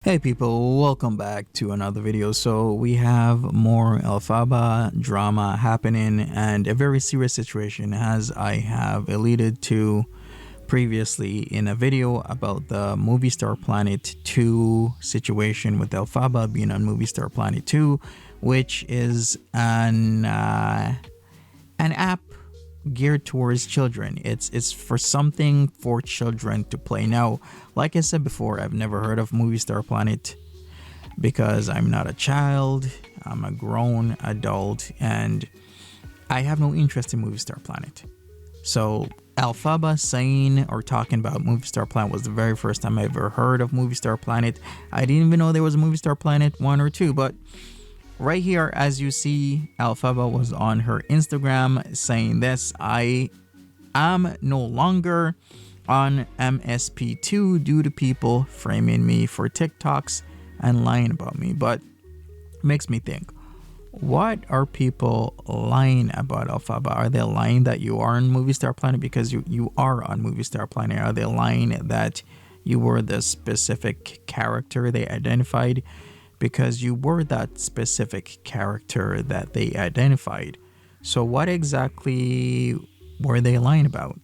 Hey people, welcome back to another video. So we have more Elphaba drama happening and a very serious situation, as I have alluded to previously in a video about the Movie Star Planet 2 situation, with Elphaba being on Movie Star Planet 2, which is an app geared towards children. It's for something for children to play. Now, like I said before, I've never heard of Movie Star Planet because I'm not a child. I'm a grown adult and I have no interest in Movie Star Planet. So Elphaba saying or talking about Movie Star Planet was the very first time I ever heard of Movie Star Planet. I didn't even know there was a Movie Star Planet 1 or 2, but right here, as you see, Elphaba was on her Instagram saying this: I am no longer on MSP2 due to people framing me for TikToks and lying about me. But makes me think, what are people lying about, Elphaba? Are they lying that you are on Movie Star Planet? Because you are on Movie Star Planet. Are they lying that you were the specific character they identified? Because you were that specific character that they identified. So what exactly were they lying about?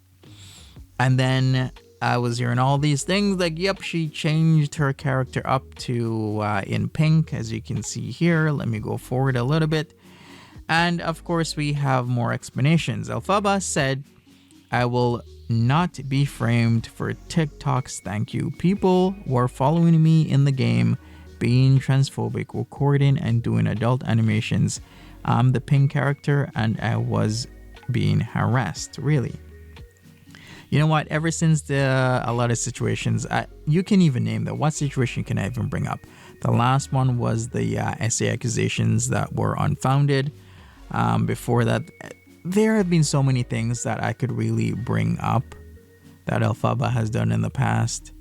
And then I was hearing all these things like, yep, she changed her character up to in pink, as you can see here. Let me go forward a little bit. And of course, we have more explanations. Elphaba said, I will not be framed for TikToks, thank you. People were following me in the game, being transphobic, recording and doing adult animations. I'm the pink character and I was being harassed. Really? You know what? Ever since a lot of situations, you can even name that. What situation can I even bring up? The last one was the essay accusations that were unfounded. Before that, there have been so many things that I could really bring up that Elphaba has done in the past,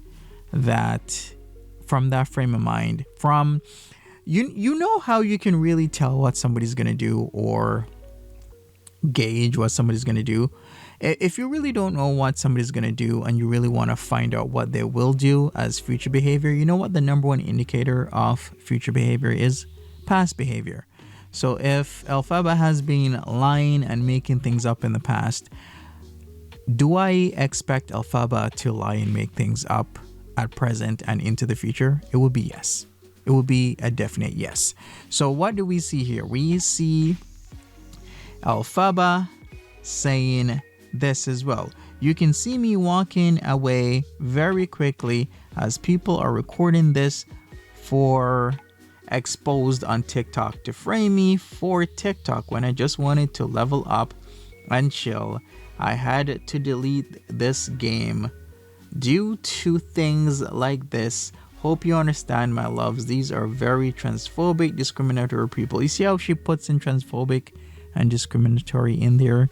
that from that frame of mind, from you know how you can really tell what somebody's gonna do or gauge what somebody's gonna do. If you really don't know what somebody's gonna do and you really want to find out what they will do as future behavior, you know what the number one indicator of future behavior is? Past behavior. So if Elphaba has been lying and making things up in the past, do I expect Elphaba to lie and make things up at present and into the future? It would be yes. It would be a definite yes. So what do we see here? We see Elphaba saying this as well. You can see me walking away very quickly as people are recording this for exposed on TikTok to frame me for TikTok when I just wanted to level up and chill. I had to delete this game due to things like this. Hope you understand, my loves. These are very transphobic, discriminatory people. You see how she puts in transphobic and discriminatory in there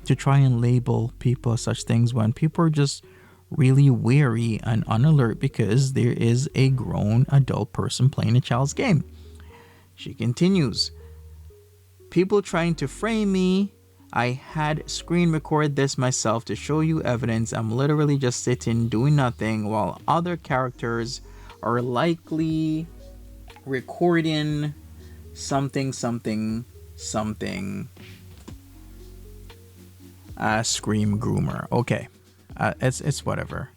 to try and label people as such things when people are just really wary and on alert because there is a grown adult person playing a child's game. She continues, people trying to frame me. I had screen record this myself to show you evidence. I'm literally just sitting doing nothing while other characters are likely recording something. Scream groomer. Okay, it's whatever.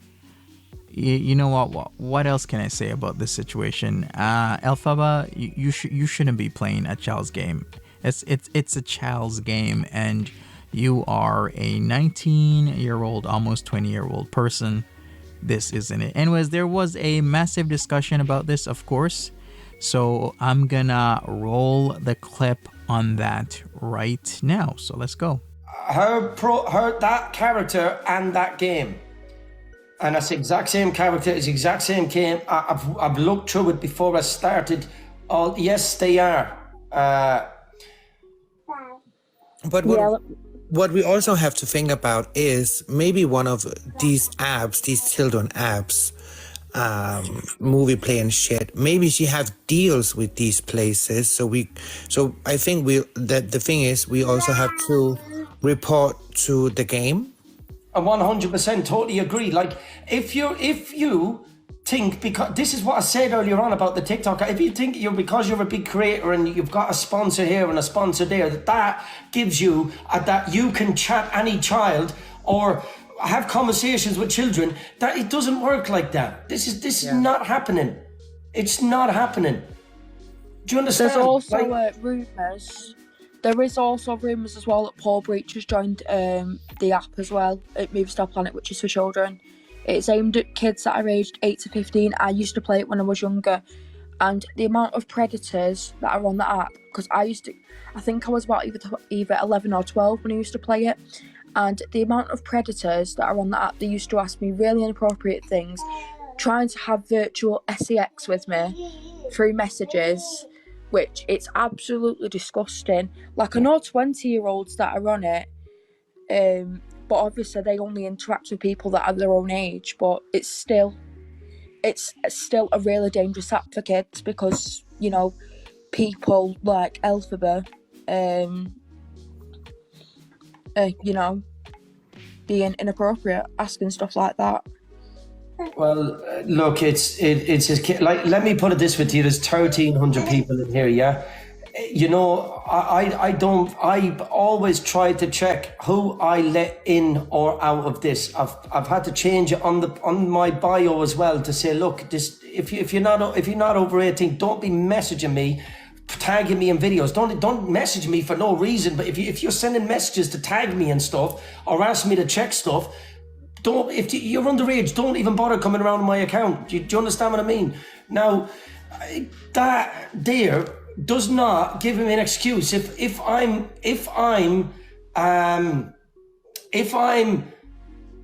You know what else can I say about this situation? Elphaba, you shouldn't be playing a child's game. It's a child's game and you are a 19-year-old, almost 20-year-old person. This isn't it. Anyways, there was a massive discussion about this, of course, so I'm gonna roll the clip on that right now. So let's go. Her that character and that game, and that's the exact same character, it's the exact same game. I've looked through it before I started. All yes, they are. But what we also have to think about is maybe one of these apps, these children apps, movie play and shit, maybe she have deals with these places. So I think the thing is we also have to report to the game. I 100% totally agree. Like if you think, because this is what I said earlier on about the TikTok, if you think because you're a big creator and you've got a sponsor here and a sponsor there, that gives you that you can chat any child or have conversations with children, that it doesn't work like that. This is not happening. It's not happening. Do you understand? There's also rumours. There is also rumours as well that Paul Breach has joined the app as well at Movistar Planet, which is for children. It's aimed at kids that are aged 8 to 15. I used to play it when I was younger, and the amount of predators that are on the app, because I think I was about either 11 or 12 when I used to play it, and the amount of predators that are on the app, they used to ask me really inappropriate things, trying to have virtual sex with me through messages, which it's absolutely disgusting. Like, I know 20-year-olds that are on it, but obviously they only interact with people that are their own age, but it's still a really dangerous app for kids because, you know, people like Elphaba, you know, being inappropriate, asking stuff like that. Well, look, it's like, let me put it this way to you. There's 1,300 people in here, yeah? You know, I always try to check who I let in or out of this. I've had to change it on my bio as well to say, look, this, if you're not over 18, don't be messaging me, tagging me in videos. Don't message me for no reason. But if you're sending messages to tag me and stuff or ask me to check stuff, if you're underage, don't even bother coming around my account. Do you understand what I mean? Now, that there does not give me an excuse. If I'm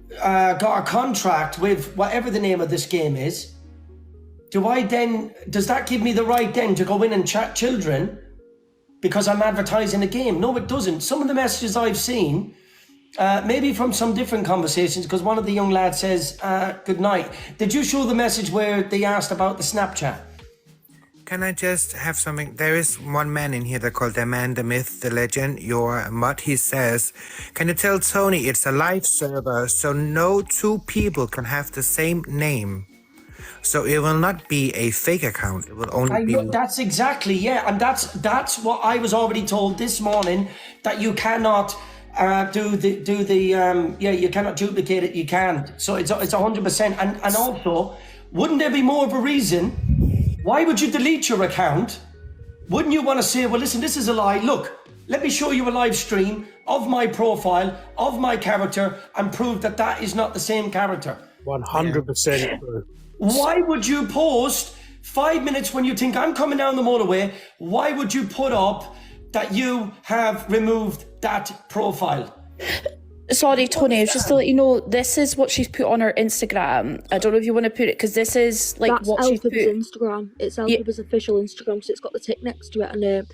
got a contract with whatever the name of this game is, does that give me the right then to go in and chat children because I'm advertising a game? No, it doesn't. Some of the messages I've seen, maybe from some different conversations, because one of the young lads says, good night. Did you show the message where they asked about the Snapchat? Can I just have something? There is one man in here that called the man, the myth, the legend, your mutt. He says, can you tell Tony it's a live server, so no two people can have the same name? So it will not be a fake account. It will only be... That's exactly, yeah. And that's what I was already told this morning, that you cannot you cannot duplicate it. You can't. So it's 100%. And also, wouldn't there be more of a reason? Why would you delete your account? Wouldn't you want to say, well, listen, this is a lie. Look, let me show you a live stream of my profile, of my character, and prove that that is not the same character. 100% true. Why would you post 5 minutes when you think I'm coming down the motorway? Why would you put up that you have removed that profile? Sorry, Tony, just to let you know, this is what she's put on her Instagram. I don't know if you want to put it, because this is like that's what she's put. Instagram. It's Elphaba's official Instagram, so it's got the tick next to it. And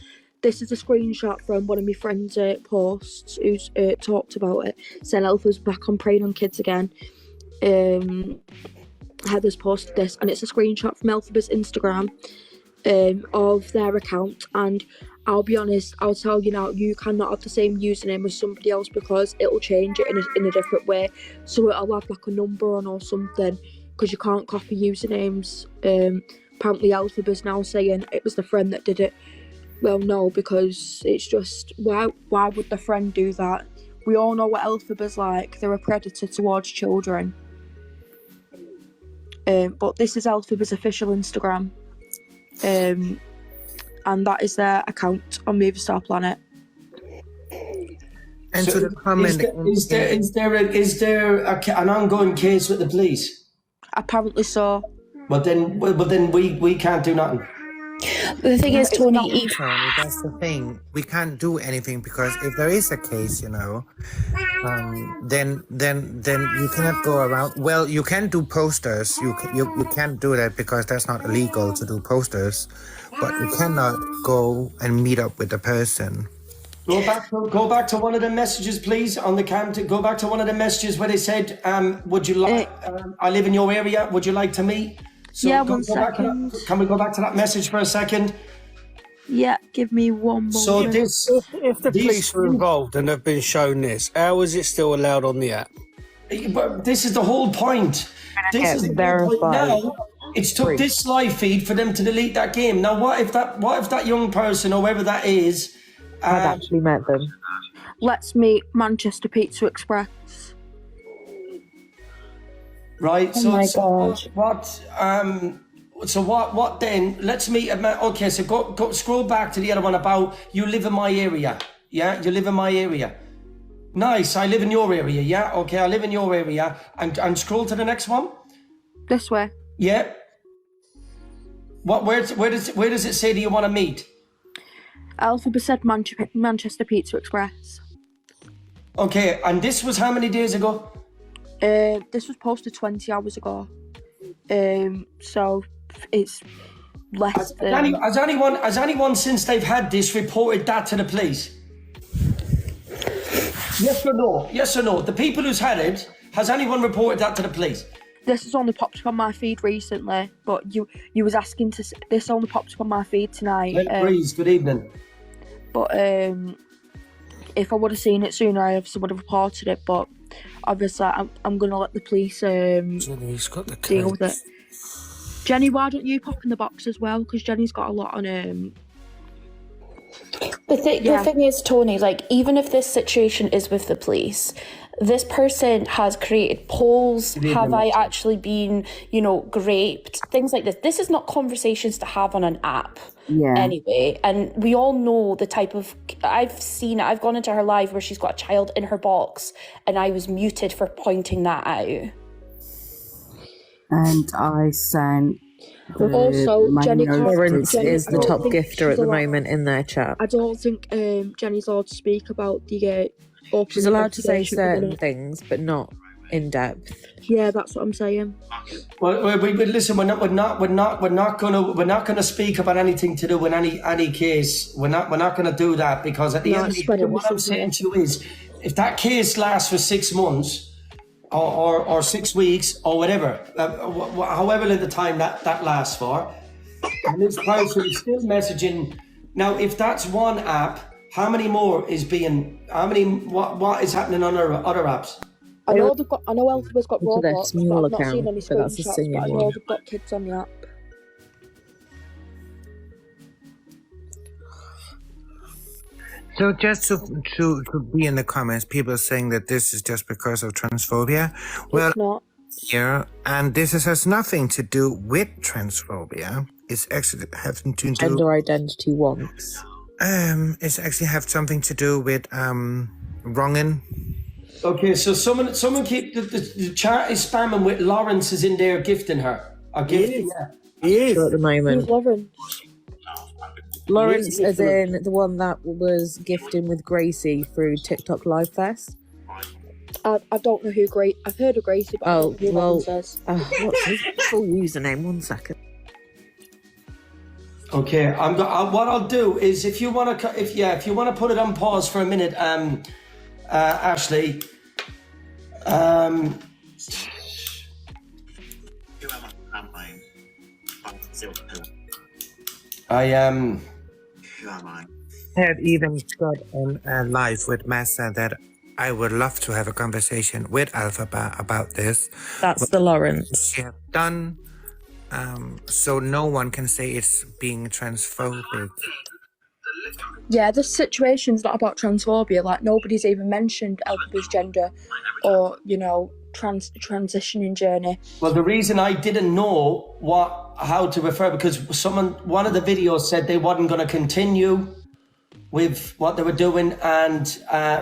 this is a screenshot from one of my friends' posts who's talked about it, saying Elphaba's back on preying on kids again. Heather's posted this, and it's a screenshot from Elphaba's Instagram of their account. And I'll be honest, I'll tell you now, you cannot have the same username as somebody else because it'll change it in a different way. So it'll have like a number on or something, because you can't copy usernames. Apparently Elphaba's now saying it was the friend that did it. Well, no, because it's just, why would the friend do that? We all know what Elphaba's like. They're a predator towards children. But this is Elphaba's official Instagram. And that is their account on Movistar Planet. And so, to the comment, is there an ongoing case with the police? Apparently so. But then we can't do nothing. The thing is, Tony, that's the thing. We can't do anything because if there is a case, you know, then you cannot go around. Well, you can do posters. You can't do that because that's not illegal to do posters. But you cannot go and meet up with the person. Go back to one of the messages, please, on the cam. Go back to one of the messages where they said, "Would you like? I live in your area. Would you like to meet?" So yeah, 1 second. Can we go back to that message for a second? Yeah, give me one more. So if the police were involved and have been shown this, how is it still allowed on the app? But this is the whole point. This is the whole point. It's took this live feed for them to delete that game. Now, what if that young person, or whoever that is, I've actually met them. Let's meet Manchester Pizza Express. Right. Oh my God. So what then? Let's meet. Okay. So go scroll back to the other one about you live in my area. Yeah, you live in my area. Nice. I live in your area. Yeah. Okay. I live in your area. And scroll to the next one. This way. Yeah. Where does it say that you want to meet? Elphaba said Manchester Pizza Express. Okay. And this was how many days ago? This was posted 20 hours ago. So it's less than... Has anyone since they've had this reported that to the police? Yes or no? Yes or no? The people who's had it, has anyone reported that to the police? This has only popped up on my feed recently, but you was asking to... This only popped up on my feed tonight. Breeze, good evening. But if I would have seen it sooner, I obviously would have reported it, but obviously I'm going to let the police Jenny's got the deal with it. Jenny, why don't you pop in the box as well? Because Jenny's got a lot on... The thing is, Tony, like, even if this situation is with the police, this person has created polls. Have I actually been, raped? Things like this. This is not conversations to have on an app. Yeah. Anyway, and we all know the type of... I've gone into her live where she's got a child in her box, and I was muted for pointing that out. And I sent... Also, Jenny Lawrence is the top gifter at the allowed, moment in their chat. I don't think Jenny's allowed to speak about the... She's allowed to say certain things, but not in depth. Yeah, that's what I'm saying. Well, listen. We're not gonna speak about anything to do with any case. We're not gonna do that, because at the end of the day, what I'm saying to you is, if that case lasts for 6 months or 6 weeks or whatever, however little time that lasts for, and this person is still messaging. Now, if that's one app, how many more is being? What is happening on other apps? I know Elphaba's got Roblox, but I've not seen any but that's a screenshots, singing but I know one. they've got kids on the app. So just to be in the comments, people are saying that this is just because of transphobia. Well, It's not. yeah, and this has nothing to do with transphobia. It's actually having to do... Gender identity wants. It's actually have something to do with wronging. Okay, so someone keep the chat is spamming with Lawrence is in there gifting her. Or gifting her. He is at the Who's moment. Lawrence? Lawrence, as in the one that was gifting with Gracie through TikTok Live Fest. I don't know who I've heard of Gracie, but I don't know who Lawrence is. What's his full username? 1 second. Okay, what I'll do is, if you want to put it on pause for a minute, Ashley. I had even got on live with Massa that I would love to have a conversation with Elphaba about this. That's the Lawrence. She have done, so no one can say it's being transphobic. Yeah, this situation's not about transphobia. Like, nobody's even mentioned Elphaba's gender or, transitioning journey. Well, the reason I didn't know how to refer, because one of the videos said they wasn't going to continue with what they were doing, and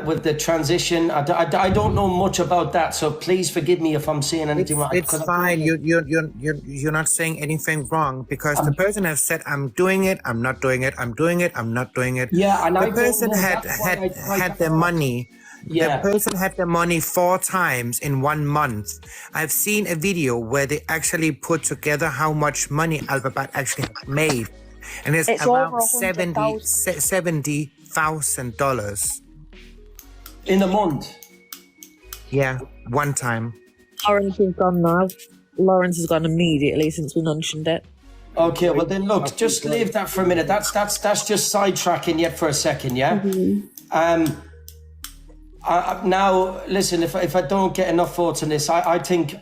with the transition. I don't know much about that, so please forgive me if I'm saying anything wrong. It's fine. You're not saying anything wrong, because the person has said, "I'm doing it. I'm not doing it. I'm doing it. I'm not doing it." Yeah, and the person had their money. Yeah. The person had the money 4 times in 1 month. I've seen a video where they actually put together how much money Elphaba actually made. And it's around $70,000 in a month. Yeah, 1 time. Lawrence is gone now. Lawrence has gone immediately since we mentioned it. Okay, well then look, just leave that for a minute. That's just sidetracking yet for a second, yeah? Now, listen. If I don't get enough votes on this, I think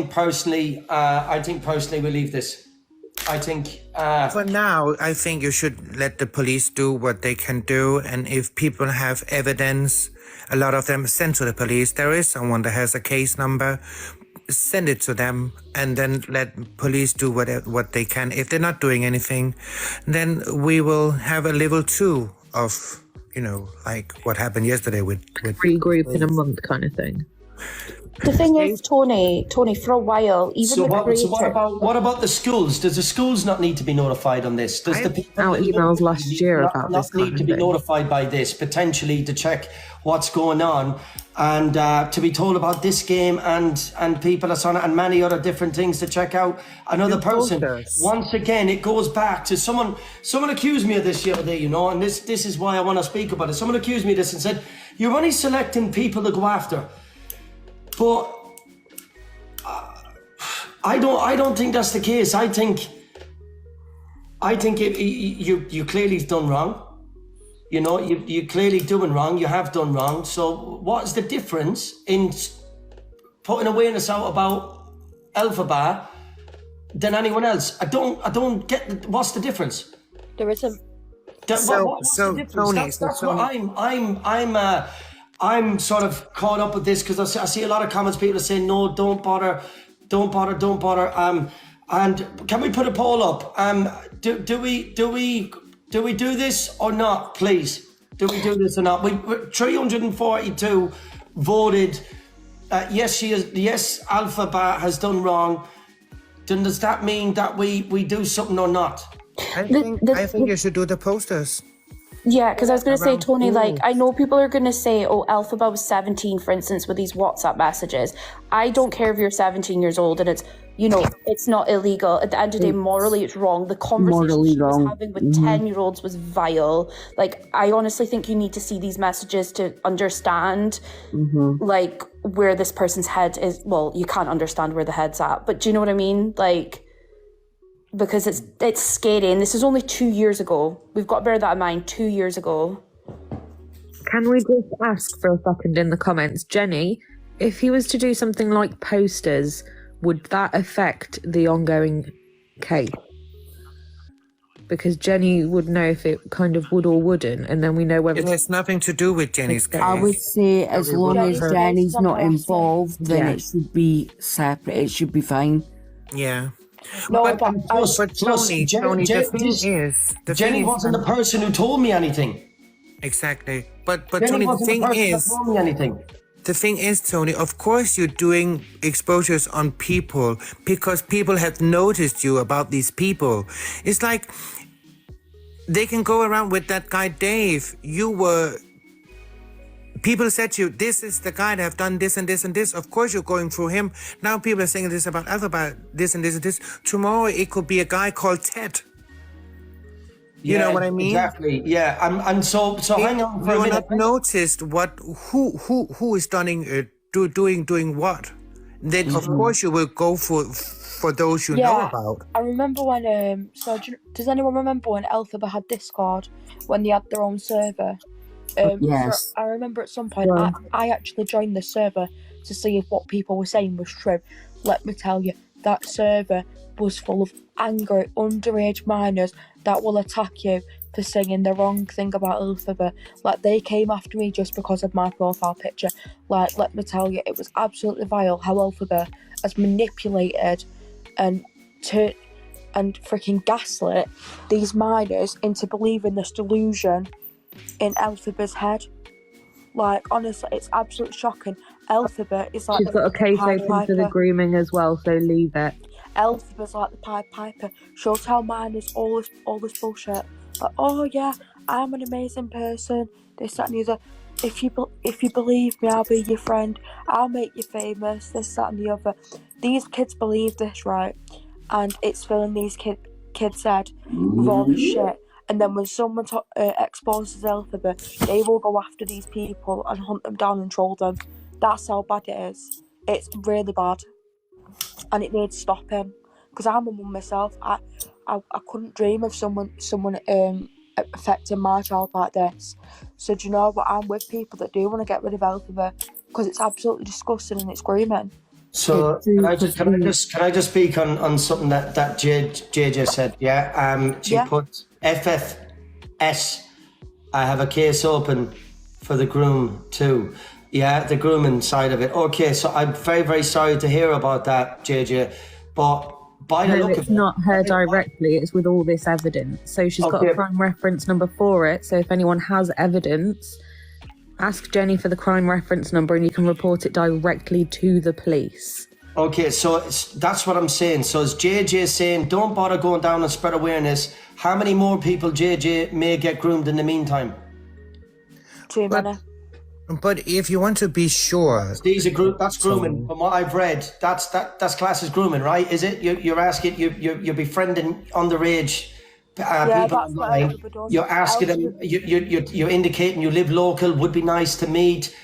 personally, we leave this. I think. For now, I think you should let the police do what they can do, and if people have evidence, a lot of them send to the police. There is someone that has a case number. Send it to them, and then let police do what they can. If they're not doing anything, then we will have a level 2 of, like what happened yesterday with regroup in a month kind of thing. The thing is, Tony, for a while, even what about the schools? Does the schools not need to be notified on this? Does the people out emails last year about this kind need to be notified by this, potentially to check what's going on, and to be told about this game and people that's on it, and many other different things to check out another person? Once again, it goes back to someone accused me of this the other day, and this is why I want to speak about it. Someone accused me of this and said, you're only selecting people to go after. But I don't think that's the case. I think you clearly done wrong. You clearly doing wrong. You have done wrong. So what is the difference in putting awareness out about Elphaba than anyone else? I don't get what's the difference. There isn't. What's the difference? That's what I'm sort of caught up with this, because I see a lot of comments. People are saying, no, don't bother. And can we put a poll up? Do we do this or not, please? Do we do this or not? 342 voted yes. Yes, Elphaba has done wrong. Then does that mean that we do something or not? I think you should do the posters. Yeah, because I was going to say, Tony, like, I know people are going to say, oh, Elphaba was 17, for instance, with these WhatsApp messages. I don't care if you're 17 years old and it's, it's not illegal. At the end of the day, morally, it's wrong. The conversation she was having with 10-year-olds was vile. Like, I honestly think you need to see these messages to understand, like, where this person's head is. Well, you can't understand where the head's at, but do you know what I mean? Like, because it's scary, and this is only 2 years ago. We've got to bear that in mind. 2 years ago. Can we just ask for a second in the comments, Jenny, if he was to do something like posters, would that affect the ongoing case? Because Jenny would know if it kind of would or wouldn't, and then we know whether... It has nothing to do with Jenny's case. I would say as long as Jenny's not involved, then it should be separate. It should be fine. Yeah. No, but Tony, Jenny wasn't the person who told me anything. Exactly. But Tony, the thing is, Tony, of course you're doing exposures on people because people have noticed you about these people. It's like they can go around with that guy Dave. People said to you, this is the guy that have done this and this and this. Of course, you're going through him. Now people are saying this about Elphaba, this and this and this. Tomorrow, it could be a guy called Ted. You know what I mean? Exactly. Yeah. And so hang on for a minute. You have not noticed who is doing what. Then of course you will go for those you know about. I remember when does anyone remember when Elphaba had Discord when they had their own server? Yes. I remember at some point I actually joined the server to see if what people were saying was true. Let me tell you, that server was full of angry underage minors that will attack you for saying the wrong thing about Elphaba. Like, they came after me just because of my profile picture. Like, let me tell you, it was absolutely vile how Elphaba has manipulated and freaking gaslit these minors into believing this delusion in Elphaba's head. Like, honestly, it's absolutely shocking. Elphaba is like... She's got a case open for the grooming as well, so leave it. Elphaba's like the Pied Piper. She'll tell minors all this bullshit. Like, oh yeah, I'm an amazing person, this, that and the other. If you believe me, I'll be your friend. I'll make you famous, this, that and the other. These kids believe this, right? And it's filling these kids' head with all this shit. And then when someone exposes Elphaba, they will go after these people and hunt them down and troll them. That's how bad it is. It's really bad. And it needs stopping. Because I'm a mum myself. I couldn't dream of someone affecting my child like this. So do you know what? I'm with people that do want to get rid of Elphaba because it's absolutely disgusting and it's grooming. So can I just speak on something that JJ said? Yeah. She put FFS. I have a case open for the groom too. Yeah, the grooming side of it. Okay, so I'm very, very sorry to hear about that, JJ. But by the look of it, it's not her directly, it's with all this evidence. So she's got a crime reference number for it. So if anyone has evidence, ask Jenny for the crime reference number and you can report it directly to the police. Okay, so that's what I'm saying. So as JJ saying, don't bother going down and spread awareness. How many more people, JJ, may get groomed in the meantime? Too many. But if you want to be sure, These are that's grooming. From what I've read, that's classed as grooming, right? Is it? You're asking, you're befriending underage people online. You're asking them. You're indicating you live local. Would be nice to meet.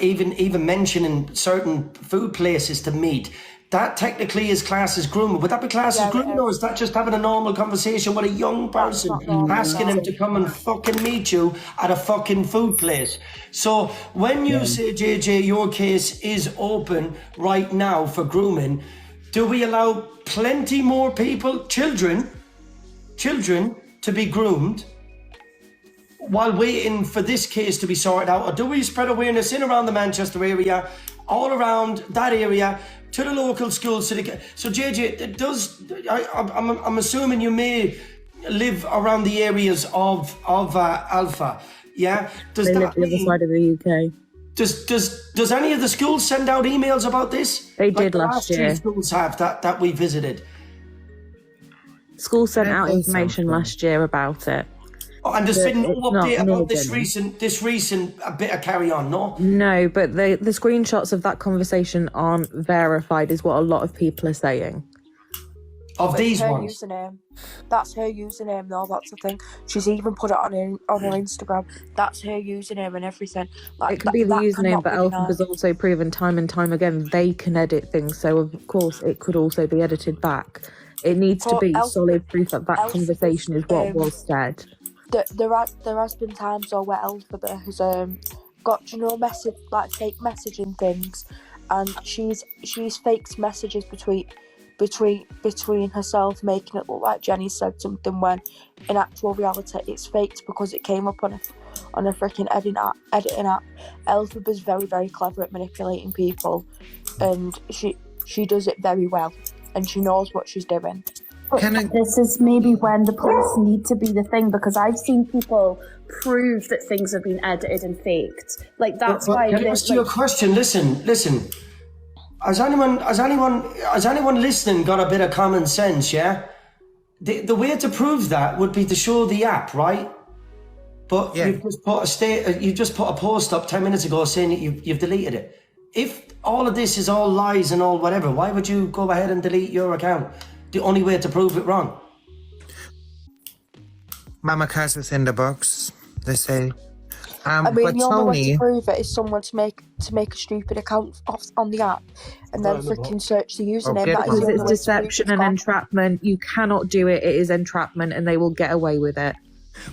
Even mentioning certain food places to meet. That technically is classed as grooming. Would that be classed as grooming, or is that just having a normal conversation with a young person, asking him to come and fucking meet you at a fucking food place? So when you say, JJ, your case is open right now for grooming, do we allow plenty more people, children, to be groomed while waiting for this case to be sorted out? Or do we spread awareness in around the Manchester area, all around that area, to the local schools? So JJ, I'm assuming you may live around the areas of Alpha, yeah? Does they that live the other side of the UK. Does any of the schools send out emails about this? They did last year. Two schools have that we visited. Schools sent out information last year about it. Oh, and there's been no update about this recent bit of carry on, no? No, but the screenshots of that conversation aren't verified, is what a lot of people are saying. Of these ones? Username. That's her username, though. That's the thing. She's even put it on her Instagram. That's her username and everything. Like, it could be the username, but Elphaba's also proven time and time again they can edit things. So of course it could also be edited back. It needs to be solid proof that conversation is what was said. There has been times though where Elphaba has got fake messaging things, and she's faked messages between herself, making it look like Jenny said something when in actual reality it's faked because it came up on a freaking editing app. Elphaba's very, very clever at manipulating people, and she does it very well, and she knows what she's doing. This is maybe when the police need to be the thing, because I've seen people prove that things have been edited and faked. Like that's why. Can I ask you a question? Listen. Has anyone listening got a bit of common sense? Yeah. The way to prove that would be to show the app, right? But you've just put a post up 10 minutes ago saying that you've deleted it. If all of this is all lies and all whatever, why would you go ahead and delete your account? The only way to prove it wrong. Mama Cass is in the box, they say. I mean, the only way to prove it is someone to make a stupid account on the app and then freaking search the username. Because it's deception and entrapment. You cannot do it. It is entrapment, and they will get away with it.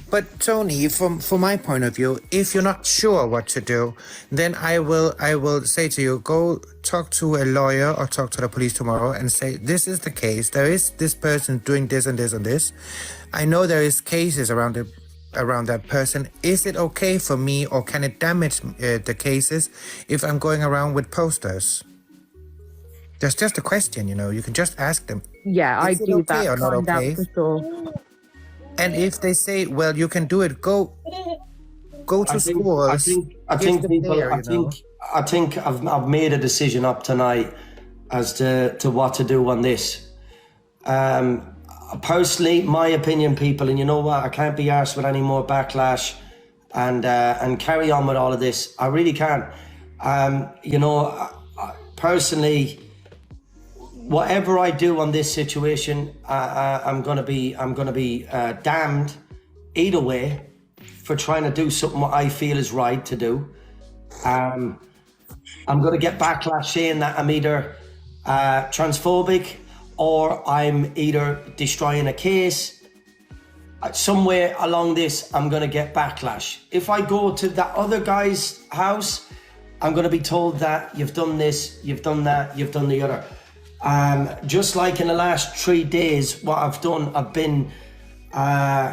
But Tony, from my point of view, if you're not sure what to do, then I will say to you, go talk to a lawyer or talk to the police tomorrow and say, this is the case. There is this person doing this and this and this. I know there is cases around that person. Is it okay for me, or can it damage the cases if I'm going around with posters? There's just a question, you can just ask them. Yeah, I do okay that. Or not okay? For sure. And if they say, well, you can do it, go to schools. I think I've made a decision up tonight as to what to do on this. Personally, my opinion, people, and you know what, I can't be arsed with any more backlash and carry on with all of this. I really can't. Personally, whatever I do on this situation, I'm gonna be damned either way for trying to do something what I feel is right to do. I'm gonna get backlash saying that I'm either transphobic, or I'm either destroying a case, somewhere along this, I'm going to get backlash. If I go to that other guy's house, I'm going to be told that you've done this, you've done that, you've done the other. Just like in the last 3 days, what I've done, I've been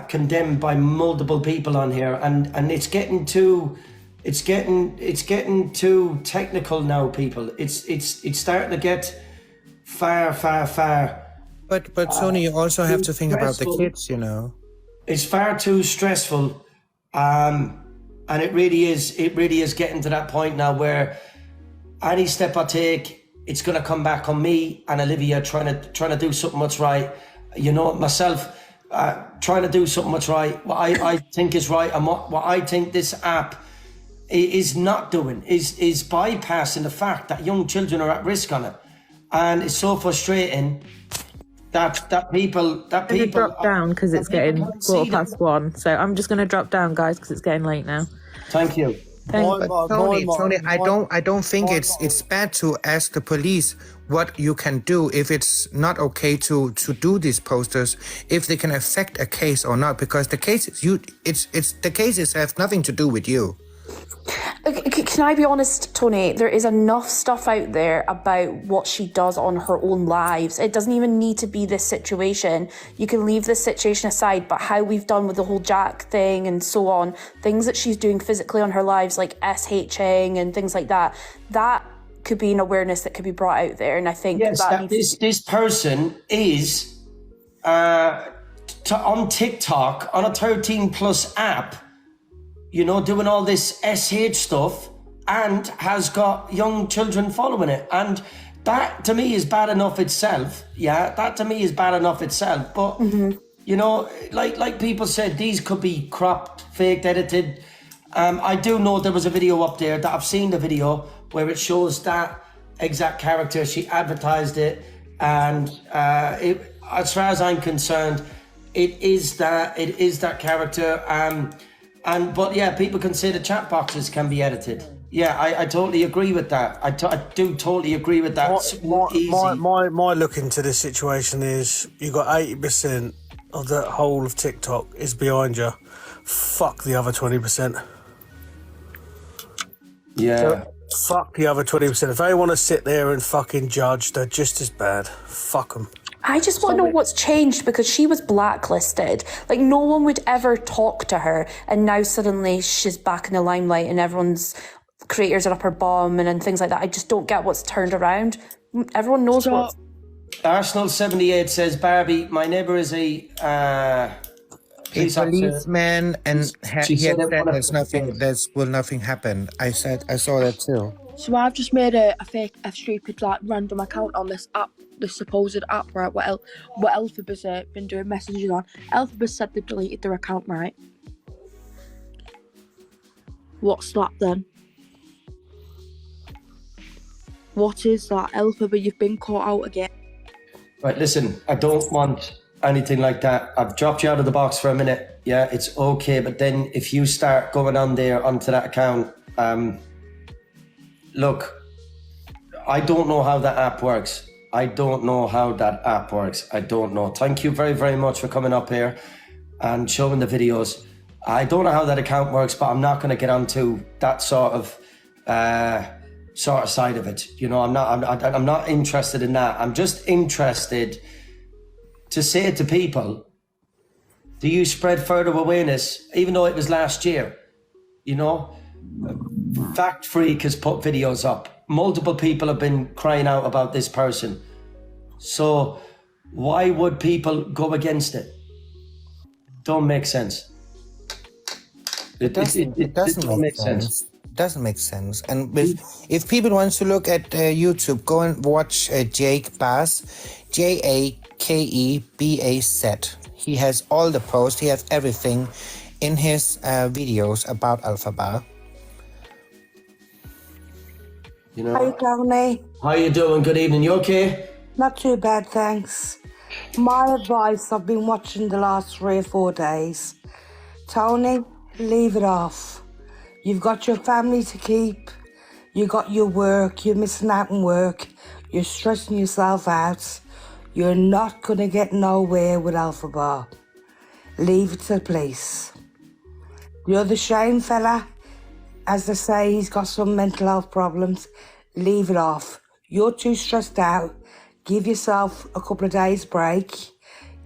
condemned by multiple people on here, and it's getting too technical now, people. It's starting to get far. But Tony, you also have to think about the kids, you know. It's far too stressful, and it really is getting to that point now where any step I take, it's gonna come back on me and Olivia trying to do something what's right. You know, myself trying to do something what's right, what I think is right, and what I think this app is not doing is bypassing the fact that young children are at risk on it, and it's so frustrating that people drop down because it's getting 1:15. So I'm just going to drop down, guys, because it's getting late now. Thank you. Tony, I don't think it's bad to ask the police what you can do if it's not okay to do these posters, if they can affect a case or not, because the cases have nothing to do with you. Can I be honest, Tony? There is enough stuff out there about what she does on her own lives. It doesn't even need to be this situation. You can leave this situation aside, but how we've done with the whole Jack thing and so on, things that she's doing physically on her lives, like SHing and things like that, that could be an awareness that could be brought out there. And I think this person is on TikTok, on a 13+ app, you know, doing all this SH stuff, and has got young children following it. And that to me is bad enough itself. Yeah, that to me is bad enough itself. But, you know, like people said, these could be cropped, faked, edited. I do know there was a video up there that I've seen the video where it shows that exact character. She advertised it. And as far as I'm concerned, it is that character. But yeah, people can say the chat boxes can be edited. Yeah, I totally agree with that. I do totally agree with that. My look into this situation is you got 80% of the whole of TikTok is behind you. Fuck the other 20%. Yeah. So, fuck the other 20%. If they want to sit there and fucking judge, they're just as bad. Fuck them. I just want to know what's changed, because she was blacklisted. Like, no one would ever talk to her, and now suddenly she's back in the limelight and everyone's creators are up her bum and things like that. I just don't get what's turned around. Everyone knows what... Arsenal 78 says, Barbie, my neighbour is a policeman, and he had said nothing happen. I saw that too. So I've just made a stupid, like, random account on this app, this supposed app, right? What Elphaba's been doing messages on. Elphaba said they deleted their account, right? What's that then? What is that? Elphaba, you've been caught out again. Right, listen, I don't want anything like that. I've dropped you out of the box for a minute. Yeah, it's okay. But then if you start going on there onto that account, look, I don't know how that app works. I don't know. Thank you very, very much for coming up here and showing the videos. I don't know how that account works, but I'm not going to get onto that sort of side of it. You know, I'm not interested in that. I'm just interested to say to people, do you spread further awareness, even though it was last year? You know, Fact Freak has put videos up. Multiple people have been crying out about this person. So why would people go against it? Don't make sense. It doesn't make sense. Doesn't make sense. And if people want to look at YouTube, go and watch Jake Bass, JAKEBAZ. He has all the posts. He has everything in his videos about Elphaba. You know, hi, Tony. How you doing? Good evening. You okay? Not too bad, thanks. My advice, I've been watching the last 3 or 4 days. Tony, leave it off. You've got your family to keep. You got your work. You're missing out on work. You're stressing yourself out. You're not going to get nowhere with Elphaba. leave it to the police. The other Shane fella, as they say, he's got some mental health problems, leave it off. You're too stressed out. Give yourself a couple of days break,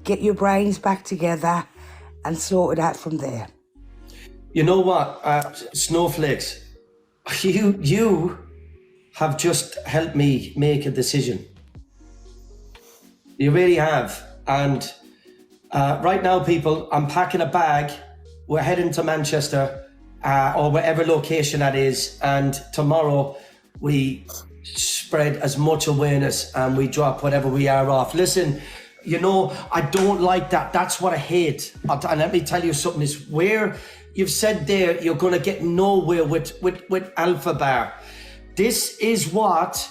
get your brains back together and sort it out from there. You know what, Snowflakes, you have just helped me make a decision. You really have. And right now, people, I'm packing a bag. We're heading to Manchester or wherever location that is. And tomorrow we spread as much awareness and we drop whatever we are off. Listen, you know, I don't like that. That's what I hate. And let me tell you something, is where you've said there, you're going to get nowhere with Elphaba. This is what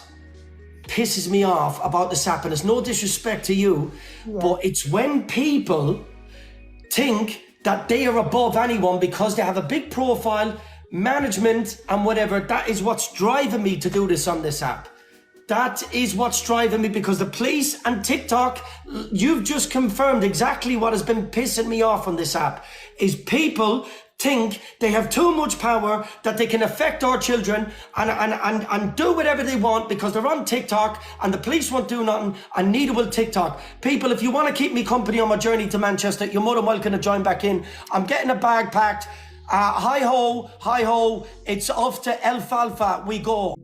pisses me off about this app. And it's no disrespect to you, but it's when people think that they are above anyone because they have a big profile, management and whatever. That is what's driving me to do this on this app. That is what's driving me, because the police and TikTok, you've just confirmed exactly what has been pissing me off on this app, is people think they have too much power, that they can affect our children and do whatever they want because they're on TikTok, and the police won't do nothing and neither will TikTok. People, if you want to keep me company on my journey to Manchester, you're more than welcome to join back in. I'm getting a bag packed. Hi ho, it's off to Elphaba we go.